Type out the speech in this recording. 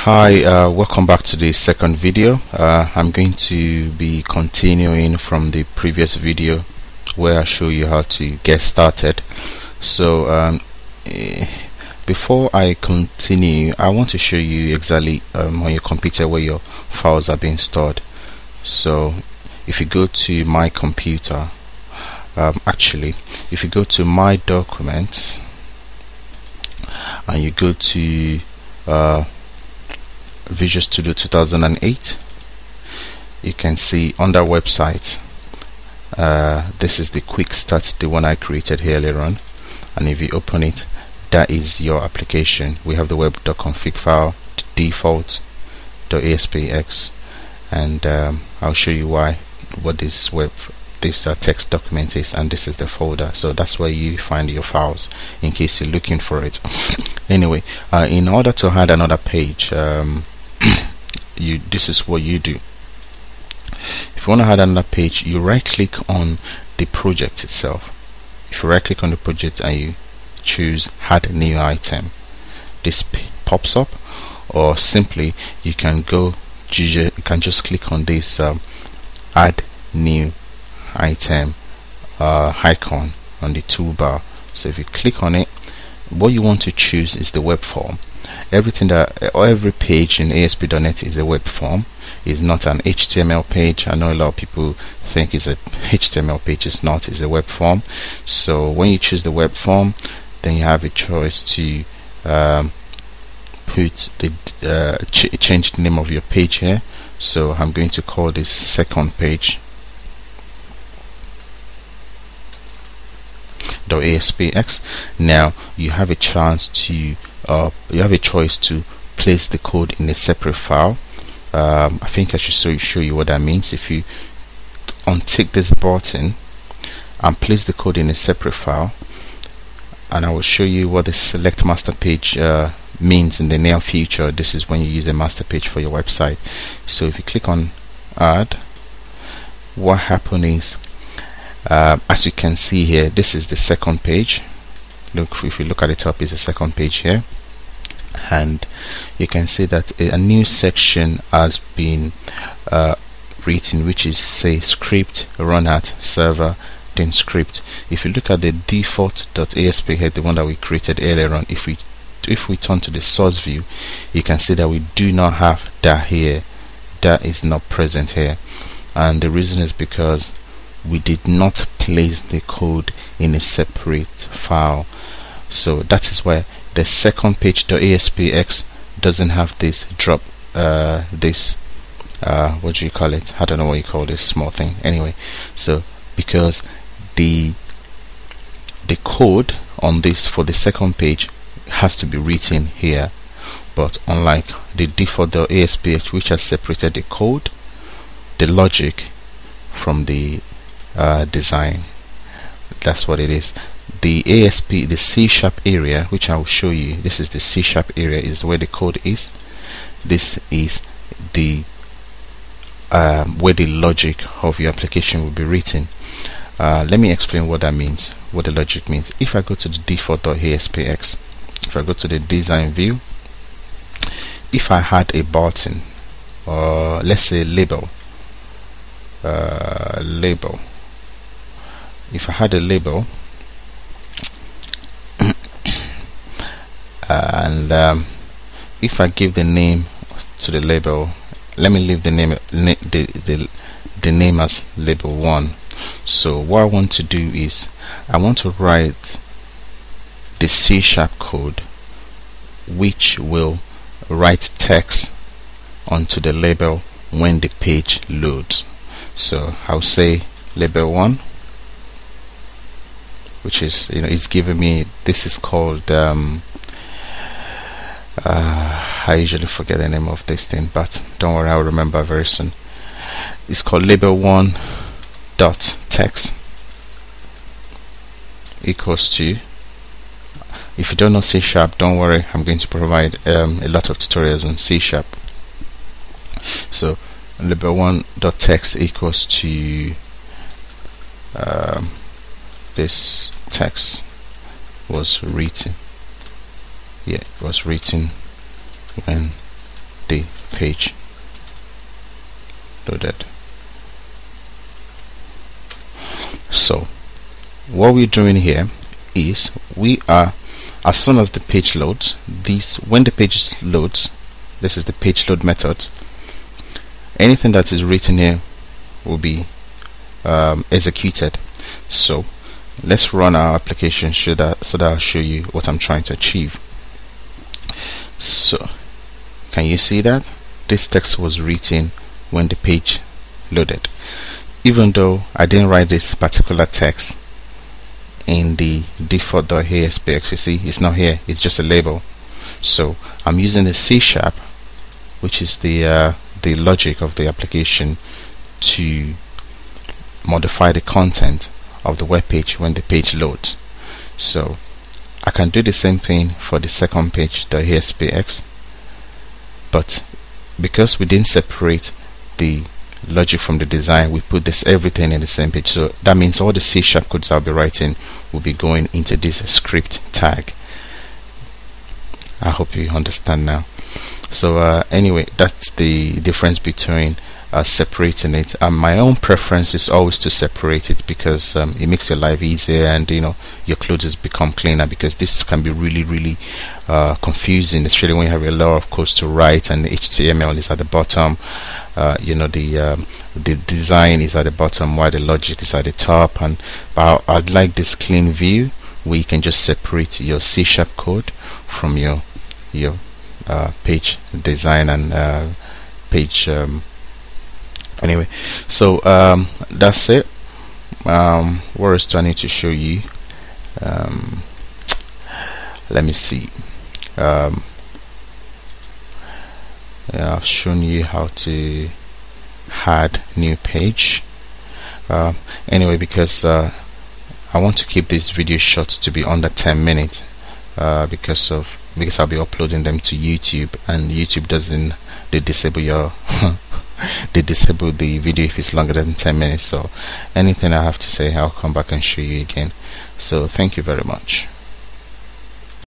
Hi, welcome back to the second video. I'm going to be continuing from the previous video where I show you how to get started. So before I continue, I want to show you exactly on your computer where your files are being stored. So if you go to my computer, actually if you go to my documents and you go to Visual Studio 2008, you can see under website, this is the quick start, the one I created here earlier on, and if you open it, that is your application. We have the web.config file, default.aspx, and I'll show you what this text document is, and this is the folder. So that's where you find your files in case you're looking for it. Anyway, in order to add another page, this is what you do. If you want to add another page, you right click on the project itself. If you right click on the project and you choose add new item, this pops up, or simply you can just click on this add new item icon on the toolbar. So if you click on it, what you want to choose is the web form. Every page in ASP.NET is a web form. It's not an HTML page. I know a lot of people think it's a HTML page. It's not. It's a web form. So when you choose the web form, then you have a choice to change the name of your page here. So I'm going to call this second page .aspx. Now you have a choice to place the code in a separate file. I think I should show you what that means. If you untick this button and place the code in a separate file, and I will show you what the select master page means in the near future. This is when you use a master page for your website. So if you click on add, what happens is, as you can see here, this is the second page. Look, if you look at the top, is the second page here, and you can see that a new section has been written, which is say script run at server then script. If you look at the default.asp here, the one that we created earlier on, if we turn to the source view, you can see that we do not have that here. That is not present here, and the reason is because we did not place the code in a separate file. So that is why the second page.aspx doesn't have this drop what do you call it? I don't know what you call this small thing. Anyway, so because the code on this for the second page has to be written here, but unlike the default.aspx, which has separated the code, the logic from the design, that's what it is. The C# area, which I will show you, this is the C# area, is where the code is. This is the where the logic of your application will be written. Let me explain what that means, what the logic means. If I go to the default.aspx, if I go to the design view, if I had a button, or let's say label, if I had a label and if I give the name to the label, let me leave the name the name as label 1. So what I want to do is I want to write the C# code which will write text onto the label when the page loads. So I'll say label 1, which is, it's giving me, this is called I usually forget the name of this thing, but don't worry, I'll remember very soon. It's called label1 dot text equals to, if you don't know C#, don't worry, I'm going to provide a lot of tutorials on C#. So label1 dot text equals to this text was written, yeah, it was written when the page loaded. So what we're doing here is we are, as soon as the page loads, when the page loads, this is the page load method, anything that is written here will be executed. So let's run our application so that I'll show you what I'm trying to achieve. So can you see that this text was written when the page loaded, even though I didn't write this particular text in the default.aspx. You see, it's not here, it's just a label. So I'm using the C#, which is the logic of the application, to modify the content of the web page when the page loads. So I can do the same thing for the second page, the ASPX, but because we didn't separate the logic from the design, we put this everything in the same page. So that means all the C# codes I'll be writing will be going into this script tag. I hope you understand now. So anyway, that's the difference between separating it. My own preference is always to separate it, because it makes your life easier, and your clothes become cleaner, because this can be really confusing, especially when you have a lot of codes to write and the HTML is at the bottom. The design is at the bottom while the logic is at the top. And I'd like this clean view where you can just separate your C# code from your page design and page anyway. So that's it. What else do I need to show you? Let me see. I've shown you how to add new page. Anyway, because I want to keep these video short to be under 10 minutes, because I'll be uploading them to YouTube, and YouTube doesn't, they disable your they disable the video if it's longer than 10 minutes. So anything I have to say, I'll come back and show you again. So thank you very much.